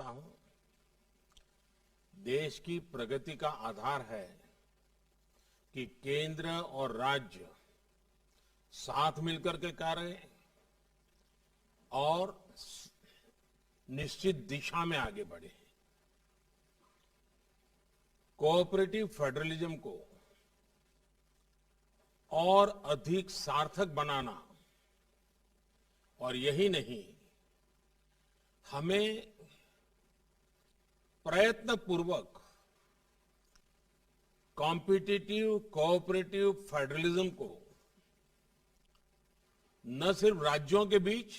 करता हूं। देश की प्रगति का आधार है कि केंद्र और राज्य साथ मिलकर के कार्य करें और निश्चित दिशा में आगे बढ़े। कोऑपरेटिव फेडरलिज्म को और अधिक सार्थक बनाना और यही नहीं, हमें प्रयत्नपूर्वक कॉम्पिटिटिव कोऑपरेटिव फेडरलिज्म को न सिर्फ राज्यों के बीच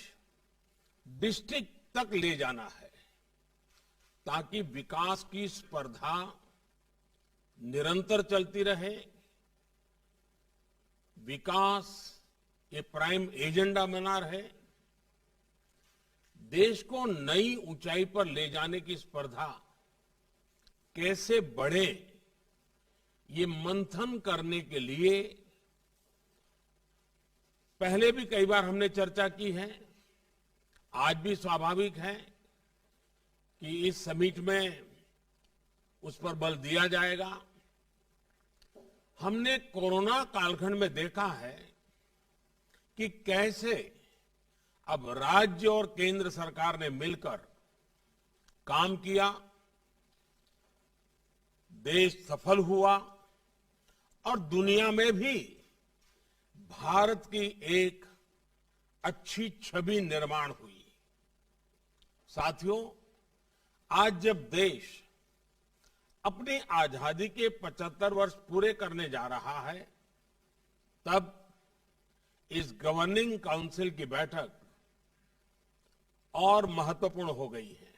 डिस्ट्रिक्ट तक ले जाना है, ताकि विकास की स्पर्धा निरंतर चलती रहे, विकास ये प्राइम एजेंडा बना रहे, देश को नई ऊंचाई पर ले जाने की स्पर्धा कैसे बढ़े, ये मंथन करने के लिए पहले भी कई बार हमने चर्चा की है। आज भी स्वाभाविक है कि इस समिट में उस पर बल दिया जाएगा। हमने कोरोना कालखंड में देखा है कि कैसे अब राज्य और केंद्र सरकार ने मिलकर काम किया, देश सफल हुआ और दुनिया में भी भारत की एक अच्छी छवि निर्माण हुई। साथियों, आज जब देश अपनी आजादी के 75 वर्ष पूरे करने जा रहा है, तब इस गवर्निंग काउंसिल की बैठक और महत्वपूर्ण हो गई है।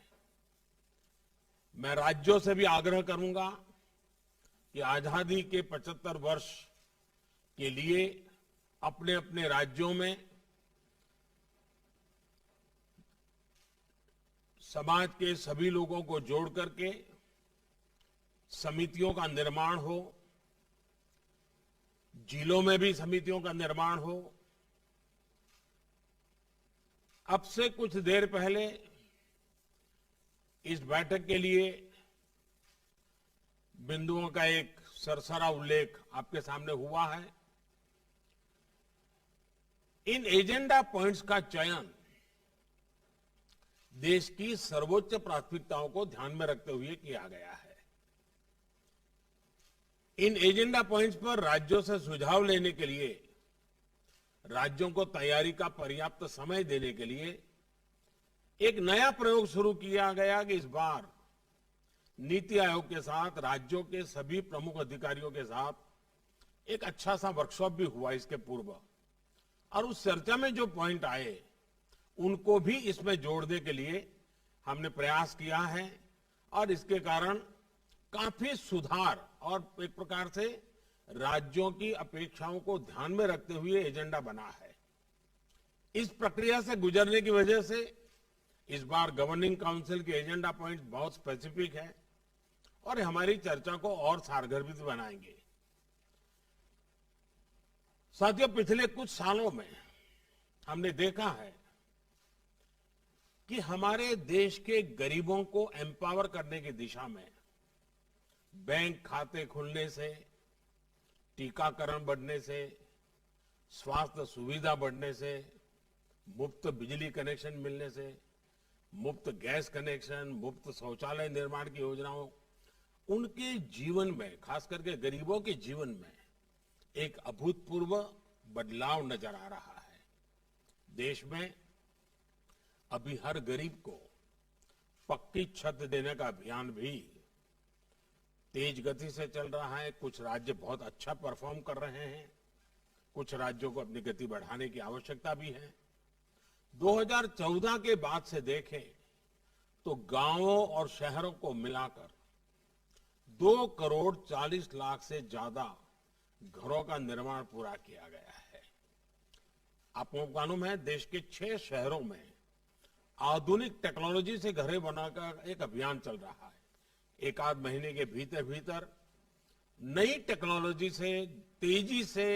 मैं राज्यों से भी आग्रह करूंगा कि आजादी के 75 वर्ष के लिए अपने अपने राज्यों में समाज के सभी लोगों को जोड़ करके समितियों का निर्माण हो, जिलों में भी समितियों का निर्माण हो। अब से कुछ देर पहले इस बैठक के लिए बिंदुओं का एक सरसरा उल्लेख आपके सामने हुआ है। इन एजेंडा पॉइंट्स का चयन देश की सर्वोच्च प्राथमिकताओं को ध्यान में रखते हुए किया गया है। इन एजेंडा पॉइंट्स पर राज्यों से सुझाव लेने के लिए, राज्यों को तैयारी का पर्याप्त समय देने के लिए एक नया प्रयोग शुरू किया गया कि इस बार नीति आयोग के साथ, राज्यों के सभी प्रमुख अधिकारियों के साथ एक अच्छा सा वर्कशॉप भी हुआ इसके पूर्व, और उस चर्चा में जो पॉइंट आए उनको भी इसमें जोड़ने के लिए हमने प्रयास किया है और इसके कारण काफी सुधार और एक प्रकार से राज्यों की अपेक्षाओं को ध्यान में रखते हुए एजेंडा बना है। इस प्रक्रिया से गुजरने की वजह से इस बार गवर्निंग काउंसिल के एजेंडा पॉइंट्स बहुत स्पेसिफिक है और हमारी चर्चा को और सारगर्भित बनाएंगे। साथियों, पिछले कुछ सालों में हमने देखा है कि हमारे देश के गरीबों को एम्पावर करने की दिशा में बैंक खाते खुलने से, टीकाकरण बढ़ने से, स्वास्थ्य सुविधा बढ़ने से, मुफ्त बिजली कनेक्शन मिलने से, मुफ्त गैस कनेक्शन, मुफ्त शौचालय निर्माण की योजनाओं, उनके जीवन में, खास करके गरीबों के जीवन में एक अभूतपूर्व बदलाव नजर आ रहा है। देश में अभी हर गरीब को पक्की छत देने का अभियान भी तेज गति से चल रहा है। कुछ राज्य बहुत अच्छा परफॉर्म कर रहे हैं, कुछ राज्यों को अपनी गति बढ़ाने की आवश्यकता भी है। 2014 के बाद से देखें तो गांवों और शहरों को मिलाकर 2 करोड़ 40 लाख से ज्यादा घरों का निर्माण पूरा किया गया है। आपको मालूम है, देश के 6 शहरों में आधुनिक टेक्नोलॉजी से घरें बनाकर एक अभियान चल रहा है। एक आध महीने के भीतर भीतर नई टेक्नोलॉजी से तेजी से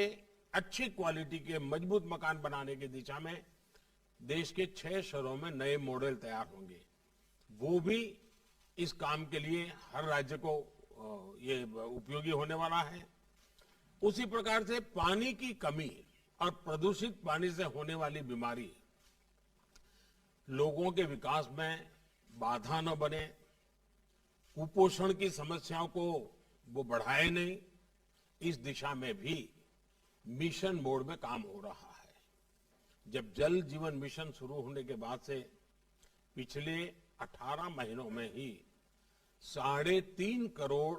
अच्छी क्वालिटी के मजबूत मकान बनाने की दिशा में देश के 6 शहरों में नए मॉडल तैयार होंगे। वो भी इस काम के लिए हर राज्य को ये उपयोगी होने वाला है। उसी प्रकार से पानी की कमी और प्रदूषित पानी से होने वाली बीमारी लोगों के विकास में बाधा न बने, कुपोषण की समस्याओं को वो बढ़ाए नहीं, इस दिशा में भी मिशन मोड में काम हो रहा है। जब जल जीवन मिशन शुरू होने के बाद से पिछले 18 महीनों में ही 3.5 करोड़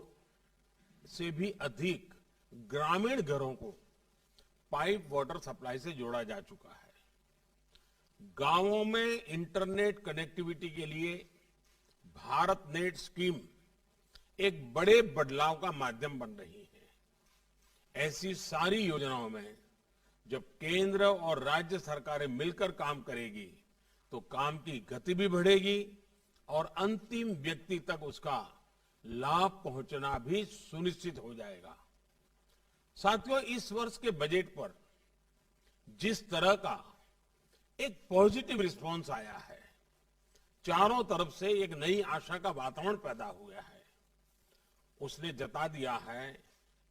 से भी अधिक ग्रामीण घरों को पाइप वाटर सप्लाई से जोड़ा जा चुका है। गांवों में इंटरनेट कनेक्टिविटी के लिए भारत नेट स्कीम एक बड़े बदलाव का माध्यम बन रही है। ऐसी सारी योजनाओं में जब केंद्र और राज्य सरकारें मिलकर काम करेगी तो काम की गति भी बढ़ेगी और अंतिम व्यक्ति तक उसका लाभ पहुंचना भी सुनिश्चित हो जाएगा। साथियों, इस वर्ष के बजट पर जिस तरह का एक पॉजिटिव रिस्पांस आया है, चारों तरफ से एक नई आशा का वातावरण पैदा हुआ है, उसने जता दिया है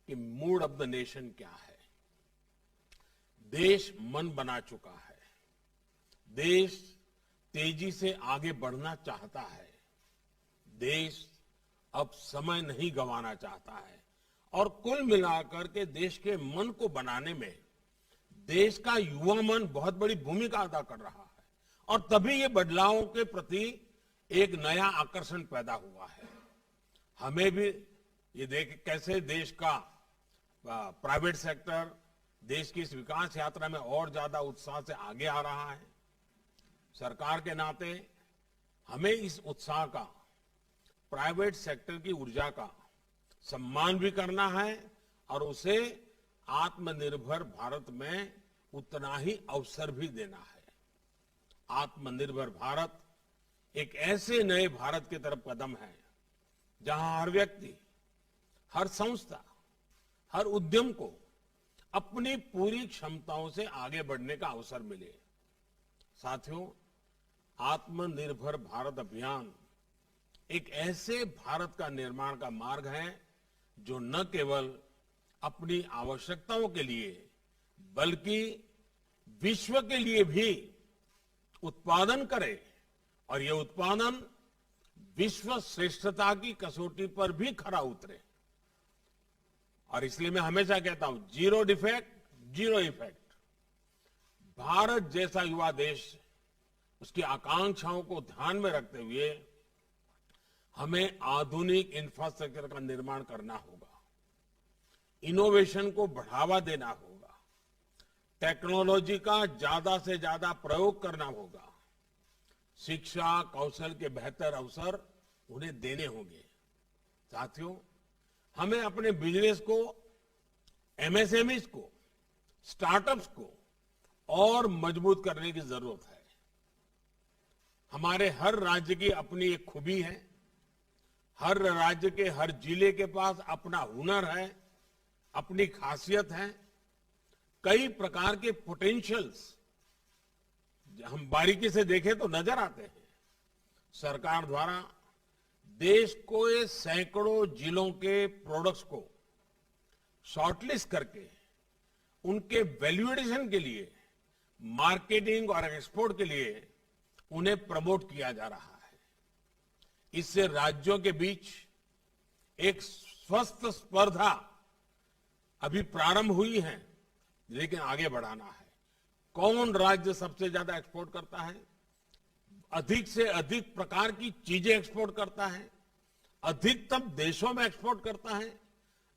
कि मूड ऑफ द नेशन क्या है। देश मन बना चुका है, देश तेजी से आगे बढ़ना चाहता है, देश अब समय नहीं गंवाना चाहता है और कुल मिलाकर के देश के मन को बनाने में देश का युवा मन बहुत बड़ी भूमिका अदा कर रहा है और तभी ये बदलावों के प्रति एक नया आकर्षण पैदा हुआ है। हमें भी ये देख कैसे देश का प्राइवेट सेक्टर देश की इस विकास यात्रा में और ज्यादा उत्साह से आगे आ रहा है। सरकार के नाते हमें इस उत्साह का, प्राइवेट सेक्टर की ऊर्जा का सम्मान भी करना है और उसे आत्मनिर्भर भारत में उतना ही अवसर भी देना है। आत्मनिर्भर भारत एक ऐसे नए भारत की तरफ कदम है जहां हर व्यक्ति, हर संस्था, हर उद्यम को अपनी पूरी क्षमताओं से आगे बढ़ने का अवसर मिले। साथियों, आत्मनिर्भर भारत अभियान एक ऐसे भारत का निर्माण का मार्ग है जो न केवल अपनी आवश्यकताओं के लिए बल्कि विश्व के लिए भी उत्पादन करे और ये उत्पादन विश्व श्रेष्ठता की कसौटी पर भी खरा उतरे। और इसलिए मैं हमेशा कहता हूं, zero defect zero effect. Bharat जैसा युवा देश, उसकी आकांक्षाओं को ध्यान में रखते हुए हमें आधुनिक इंफ्रास्ट्रक्चर का निर्माण करना होगा, इनोवेशन को बढ़ावा देना होगा, टेक्नोलॉजी का ज्यादा से ज्यादा प्रयोग करना होगा, शिक्षा कौशल के बेहतर अवसर उन्हें देने होंगे। साथियों, हमें अपने बिजनेस को, एमएसएमईज को, स्टार्टअप्स को और मजबूत करने की जरूरत है। हमारे हर राज्य की अपनी एक खूबी है, हर राज्य के हर जिले के पास अपना हुनर है, अपनी खासियत है, कई प्रकार के पोटेंशियल्स हम बारीकी से देखें तो नजर आते हैं। सरकार द्वारा देश को ये सैकड़ों जिलों के प्रोडक्ट्स को शॉर्टलिस्ट करके उनके वैल्यूएडिशन के लिए, मार्केटिंग और एक्सपोर्ट के लिए उन्हें प्रमोट किया जा रहा है। इससे राज्यों के बीच एक स्वस्थ स्पर्धा अभी प्रारंभ हुई है, लेकिन आगे बढ़ाना है। कौन राज्य सबसे ज्यादा एक्सपोर्ट करता है, अधिक से अधिक प्रकार की चीजें एक्सपोर्ट करता है, अधिकतम देशों में एक्सपोर्ट करता है,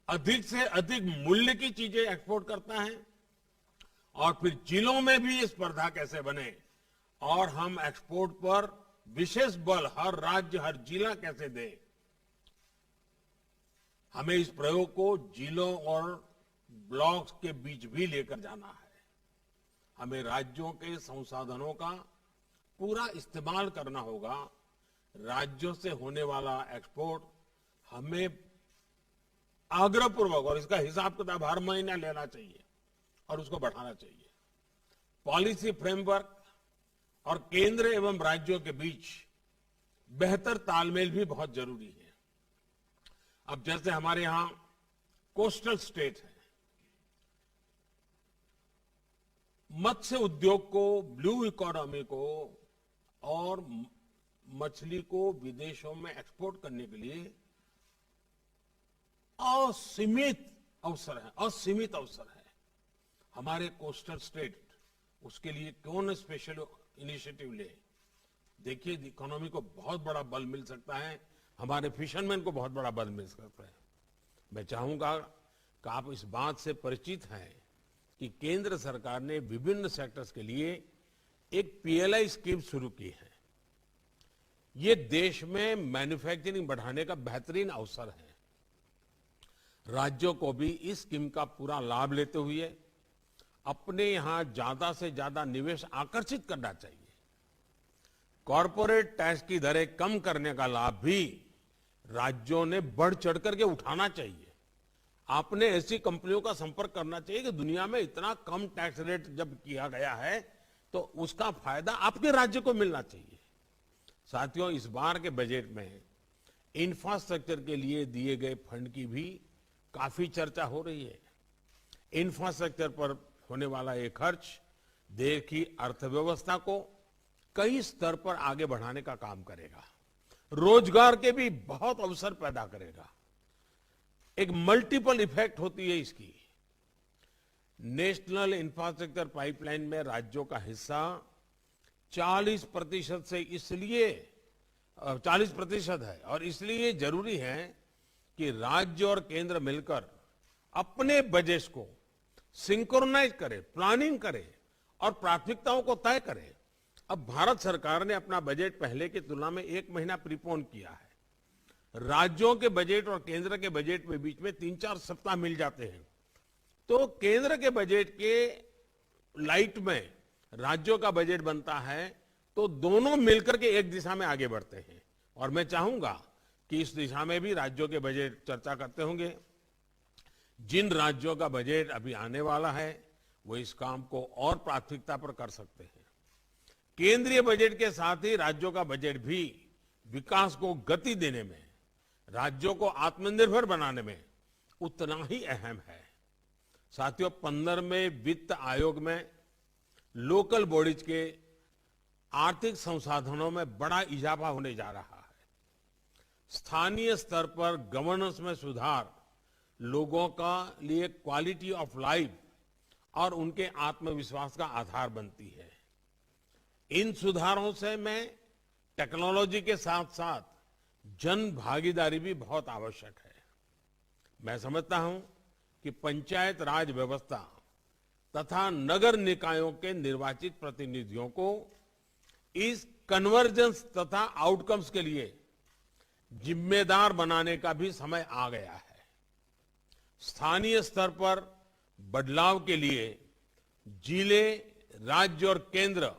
अधिक से अधिक मूल्य की चीजें एक्सपोर्ट करता है, और फिर जिलों में भी ये स्पर्धा कैसे बने और हम एक्सपोर्ट पर विशेष बल हर राज्य, हर जिला कैसे दे। हमें इस प्रयोग को जिलों और ब्लॉक्स के बीच भी लेकर जाना है। हमें राज्यों के संसाधनों का पूरा इस्तेमाल करना होगा। राज्यों से होने वाला एक्सपोर्ट हमें आग्रहपूर्वक, और इसका हिसाब किताब हर महीना लेना चाहिए और उसको बढ़ाना चाहिए। पॉलिसी फ्रेमवर्क और केंद्र एवं राज्यों के बीच बेहतर तालमेल भी बहुत जरूरी है। अब जैसे हमारे यहां कोस्टल स्टेट है, मत्स्य उद्योग को, ब्लू इकोनॉमी को और मछली को विदेशों में एक्सपोर्ट करने के लिए असीमित अवसर है। हमारे कोस्टल स्टेट उसके लिए क्यों न स्पेशल इनिशिएटिव ले। देखिए, इकोनॉमी को बहुत बड़ा बल मिल सकता है, हमारे फिशरमैन को बहुत बड़ा बल मिल सकता है। मैं चाहूंगा कि आप इस बात से परिचित हैं कि केंद्र सरकार ने विभिन्न सेक्टर्स के लिए एक पीएलआई स्कीम शुरू की है। ये देश में मैन्युफैक्चरिंग बढ़ाने का बेहतरीन अवसर है। राज्यों को भी इस स्कीम का पूरा लाभ लेते हुए अपने यहां ज्यादा से ज्यादा निवेश आकर्षित करना चाहिए। कॉरपोरेट टैक्स की दरें कम करने का लाभ भी राज्यों ने बढ़ चढ़ करके उठाना चाहिए। आपने ऐसी कंपनियों का संपर्क करना चाहिए कि दुनिया में इतना कम टैक्स रेट जब किया गया है तो उसका फायदा आपके राज्य को मिलना चाहिए। साथियों, इस बार के बजट में इंफ्रास्ट्रक्चर के लिए दिए गए फंड की भी काफी चर्चा हो रही है। इंफ्रास्ट्रक्चर पर होने वाला ये खर्च देश की अर्थव्यवस्था को कई स्तर पर आगे बढ़ाने का काम करेगा, रोजगार के भी बहुत अवसर पैदा करेगा। एक मल्टीपल इफेक्ट होती है इसकी। नेशनल इंफ्रास्ट्रक्चर पाइपलाइन में राज्यों का हिस्सा 40% से इसलिए 40% है और इसलिए जरूरी है कि राज्य और केंद्र मिलकर अपने बजट को सिंक्रोनाइज करे, प्लानिंग करे और प्राथमिकताओं को तय करे। अब भारत सरकार ने अपना बजट पहले की तुलना में 1 महीना प्रीपोन किया है। राज्यों के बजट और केंद्र के बजट में बीच में 3-4 सप्ताह मिल जाते हैं, तो केंद्र के बजट के लाइट में राज्यों का बजट बनता है, तो दोनों मिलकर के एक दिशा में आगे बढ़ते हैं। और मैं चाहूंगा कि इस दिशा में भी राज्यों के बजट चर्चा करते होंगे। जिन राज्यों का बजट अभी आने वाला है वो इस काम को और प्राथमिकता पर कर सकते हैं। केंद्रीय बजट के साथ ही राज्यों का बजट भी विकास को गति देने में, राज्यों को आत्मनिर्भर बनाने में उतना ही अहम है। साथियों, 15वें वित्त आयोग में लोकल बॉडीज के आर्थिक संसाधनों में बड़ा इजाफा होने जा रहा है। स्थानीय स्तर पर गवर्नेंस में सुधार लोगों का लिए क्वालिटी ऑफ लाइफ और उनके आत्मविश्वास का आधार बनती है। इन सुधारों से में टेक्नोलॉजी के साथ साथ जन भागीदारी भी बहुत आवश्यक है। मैं समझता हूं कि पंचायत राज व्यवस्था तथा नगर निकायों के निर्वाचित प्रतिनिधियों को इस कन्वर्जेंस तथा आउटकम्स के लिए जिम्मेदार बनाने का भी समय आ गया है। स्थानीय स्तर पर बदलाव के लिए जिले, राज्य और केंद्र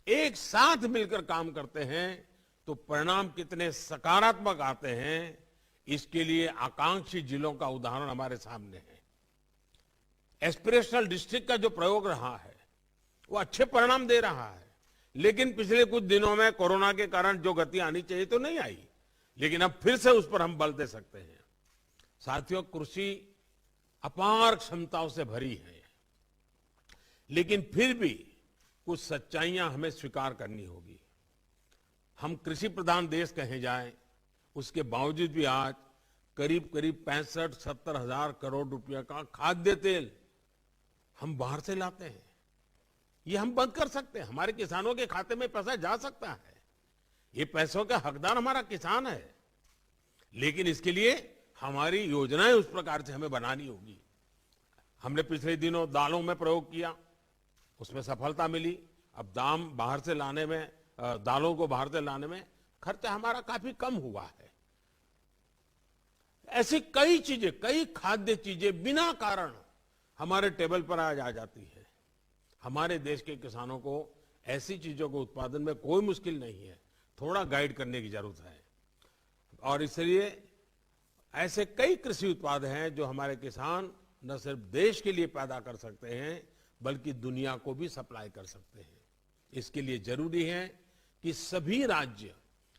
एक साथ मिलकर काम करते हैं तो परिणाम कितने सकारात्मक आते हैं, इसके लिए आकांक्षी जिलों का उदाहरण हमारे सामने है। एस्पिरेशनल डिस्ट्रिक्ट का जो प्रयोग रहा है वो अच्छे परिणाम दे रहा है, लेकिन पिछले कुछ दिनों में कोरोना के कारण जो गति आनी चाहिए तो नहीं आई, लेकिन अब फिर से उस पर हम बल दे सकते हैं। साथियों, कृषि अपार क्षमताओं से भरी है, लेकिन फिर भी कुछ सच्चाइयां हमें स्वीकार करनी होगी। हम कृषि प्रधान देश कहे जाएं, उसके बावजूद भी आज करीब 65-70 हजार करोड़ रुपए का खाद्य तेल हम बाहर से लाते हैं। ये हम बंद कर सकते हैं। हमारे किसानों के खाते में पैसा जा सकता है, ये पैसों का हकदार हमारा किसान है, लेकिन इसके लिए हमारी योजनाएं उस प्रकार से हमें बनानी होगी। हमने पिछले दिनों दालों में प्रयोग किया, उसमें सफलता मिली। अब दालों को बाहर से लाने में खर्चा हमारा काफी कम हुआ है। ऐसी कई चीजें, कई खाद्य चीजें बिना कारण हमारे टेबल पर आज आ जाती है। हमारे देश के किसानों को ऐसी चीजों को उत्पादन में कोई मुश्किल नहीं है, थोड़ा गाइड करने की जरूरत है। और इसलिए ऐसे कई कृषि उत्पाद हैं जो हमारे किसान न सिर्फ देश के लिए पैदा कर सकते हैं बल्कि दुनिया को भी सप्लाई कर सकते हैं। इसके लिए जरूरी है कि सभी राज्य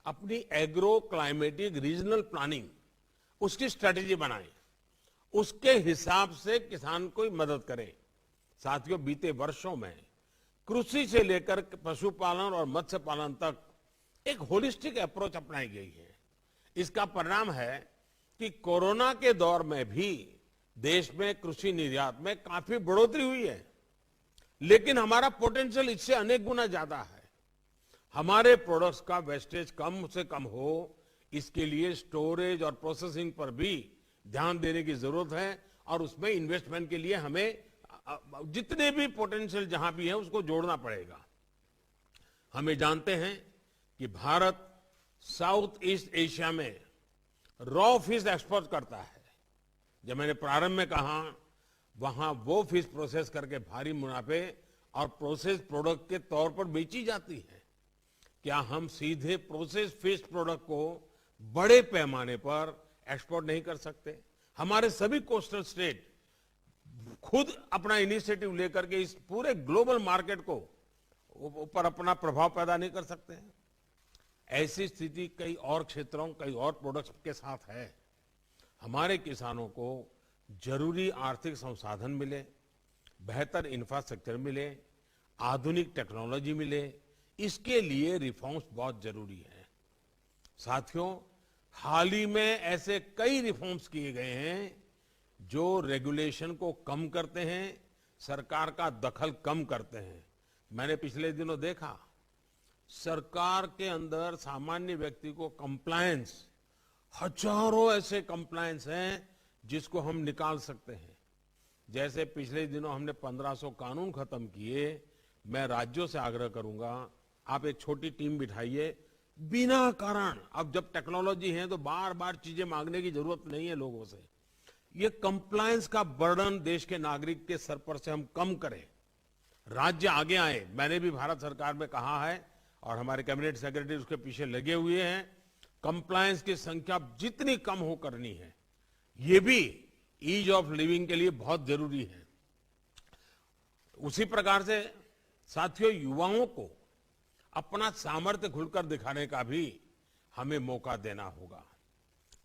अपनी एग्रो क्लाइमेटिक रीजनल प्लानिंग उसकी स्ट्रेटेजी बनाएं, उसके हिसाब से किसान को मदद करें। साथियों, बीते वर्षों में कृषि से लेकर पशुपालन और मत्स्य पालन तक एक होलिस्टिक अप्रोच अपनाई गई है। इसका परिणाम है कि कोरोना के दौर में भी देश में कृषि निर्यात में काफी बढ़ोतरी हुई है, लेकिन हमारा पोटेंशियल इससे अनेक गुना ज्यादा है। हमारे प्रोडक्ट्स का वेस्टेज कम से कम हो, इसके लिए स्टोरेज और प्रोसेसिंग पर भी ध्यान देने की जरूरत है और उसमें इन्वेस्टमेंट के लिए हमें जितने भी पोटेंशियल जहां भी है उसको जोड़ना पड़ेगा। हमें जानते हैं कि भारत साउथ ईस्ट एशिया में रॉ फिश एक्सपोर्ट करता है। जब मैंने प्रारंभ में कहा, वहां वो फिश प्रोसेस करके भारी मुनाफे और प्रोसेस प्रोडक्ट के तौर पर बेची जाती है। क्या हम सीधे प्रोसेस फिश प्रोडक्ट को बड़े पैमाने पर एक्सपोर्ट नहीं कर सकते? हमारे सभी कोस्टल स्टेट खुद अपना इनिशिएटिव लेकर के इस पूरे ग्लोबल मार्केट को ऊपर अपना प्रभाव पैदा नहीं कर सकते हैं? ऐसी स्थिति कई और क्षेत्रों, कई और प्रोडक्ट्स के साथ है। हमारे किसानों को जरूरी आर्थिक संसाधन मिले, बेहतर इंफ्रास्ट्रक्चर मिले, आधुनिक टेक्नोलॉजी मिले, इसके लिए रिफॉर्म्स बहुत जरूरी है। साथियों, हाल ही में ऐसे कई रिफॉर्म्स किए गए हैं जो रेगुलेशन को कम करते हैं, सरकार का दखल कम करते हैं। मैंने पिछले दिनों देखा, सरकार के अंदर सामान्य व्यक्ति को कंप्लायंस, हजारों ऐसे कंप्लायंस हैं जिसको हम निकाल सकते हैं। जैसे पिछले दिनों हमने 1500 कानून खत्म किए। मैं राज्यों से आग्रह करूंगा, आप एक छोटी टीम बिठाइए, बिना कारण, अब जब टेक्नोलॉजी है तो बार बार चीजें मांगने की जरूरत नहीं है लोगों से। ये कंप्लायंस का बर्डन देश के नागरिक के सर पर से हम कम करें, राज्य आगे आए। मैंने भी भारत सरकार में कहा है और हमारे कैबिनेट सेक्रेटरी उसके पीछे लगे हुए हैं, कंप्लायंस की संख्या जितनी कम हो करनी है। ये भी ईज ऑफ लिविंग के लिए बहुत जरूरी है। उसी प्रकार से साथियों, युवाओं को अपना सामर्थ्य खुलकर दिखाने का भी हमें मौका देना होगा।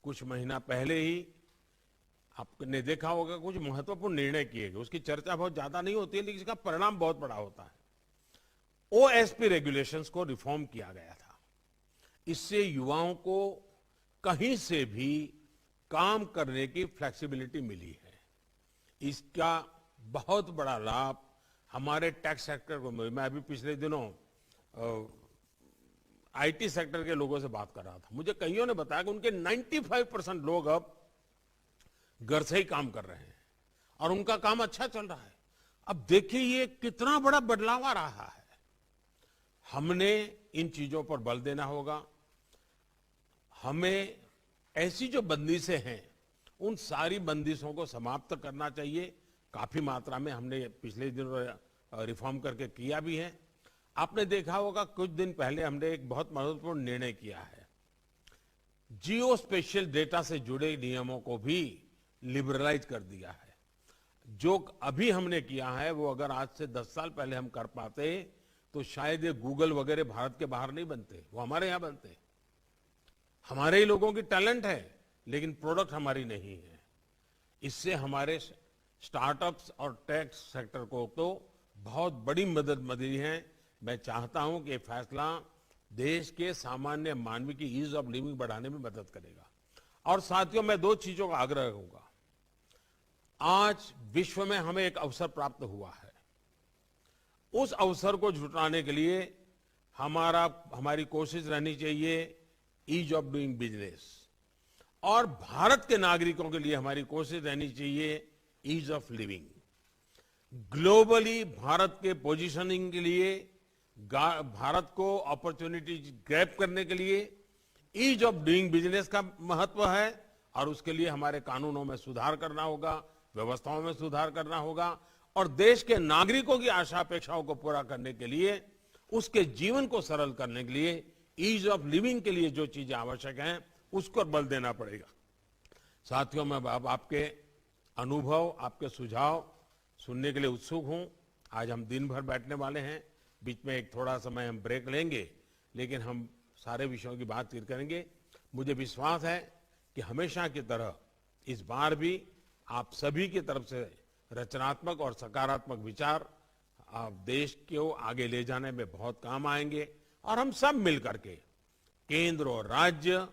कुछ महीना पहले ही आपने देखा होगा, कुछ महत्वपूर्ण निर्णय किए गए। उसकी चर्चा बहुत ज्यादा नहीं होती है, लेकिन इसका परिणाम बहुत बड़ा होता है। ओएसपी रेगुलेशंस को रिफॉर्म किया गया था। इससे युवाओं को कहीं से भी काम करने की फ्लेक्सिबिलिटी मिली है। इसका बहुत बड़ा लाभ हमारे टैक्स सेक्टर को मिला। मैं अभी पिछले दिनों आईटी सेक्टर के लोगों से बात कर रहा था। मुझे कईयों ने बताया कि उनके 95% लोग अब घर से ही काम कर रहे हैं और उनका काम अच्छा चल रहा है। अब देखिए ये कितना बड़ा बदलाव आ रहा है। हमने इन चीजों पर बल देना होगा। हमें ऐसी जो बंदिशें हैं, उन सारी बंदिशों को समाप्त करना चाहिए। काफी मात्रा में हमने पिछले दिनों रिफॉर्म करके किया भी है। आपने देखा होगा, कुछ दिन पहले हमने एक बहुत महत्वपूर्ण निर्णय किया है। जियो स्पेशियल डेटा से जुड़े नियमों को भी लिबरलाइज कर दिया है। जो अभी हमने किया है वो अगर आज से 10 साल पहले हम कर पाते तो शायद ये गूगल वगैरह भारत के बाहर नहीं बनते, वो हमारे यहां बनते। हमारे ही लोगों की टैलेंट है, लेकिन प्रोडक्ट हमारी नहीं है। इससे हमारे स्टार्टअप्स और टेक सेक्टर को तो बहुत बड़ी मदद मिली है। मैं चाहता हूं कि ये फैसला देश के सामान्य मानवी की ईज ऑफ लिविंग बढ़ाने में मदद करेगा। और साथियों, मैं 2 चीजों का आग्रह करूंगा। आज विश्व में हमें एक अवसर प्राप्त हुआ है। उस अवसर को जुटाने के लिए हमारी कोशिश रहनी चाहिए ईज ऑफ डूइंग बिजनेस, और भारत के नागरिकों के लिए हमारी कोशिश रहनी चाहिए ease of living. Globally Bharat के पोजीशनिंग के लिए, भारत को अपॉर्चुनिटीज ग्रैब करने के लिए ईज ऑफ डूइंग बिजनेस का महत्व है, और उसके लिए हमारे कानूनों में सुधार करना होगा, व्यवस्थाओं में सुधार करना होगा, और देश के नागरिकों की आशा अपेक्षाओं को पूरा करने के लिए, उसके जीवन को सरल करने के लिए, ईज ऑफ लिविंग के लिए जो चीजें आवश्यक हैं उसको बल देना पड़ेगा। साथियों, मैं अब आपके अनुभव, आपके सुझाव सुनने के लिए उत्सुक हूं। आज हम दिन भर बैठने वाले हैं, बीच में एक थोड़ा समय हम ब्रेक लेंगे, लेकिन हम सारे विषयों की बातचीत करेंगे। मुझे विश्वास है कि हमेशा की तरह इस बार भी आप सभी की तरफ से रचनात्मक और सकारात्मक विचार आप देश को आगे ले जाने में बहुत काम आएंगे और हम सब मिलकर के केंद्र और राज्य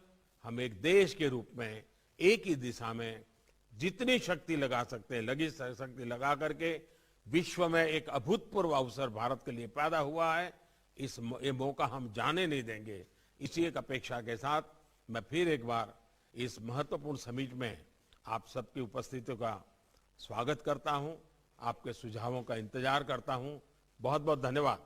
हम एक देश के रूप में एक ही दिशा में जितनी शक्ति लगा सकते हैं लगी शक्ति लगा करके विश्व में एक अभूतपूर्व अवसर भारत के लिए पैदा हुआ है। ये मौका हम जाने नहीं देंगे। इसी एक अपेक्षा के साथ मैं फिर एक बार इस महत्वपूर्ण समिट में आप सबकी उपस्थिति का स्वागत करता हूं, आपके सुझावों का इंतजार करता हूं। बहुत बहुत धन्यवाद।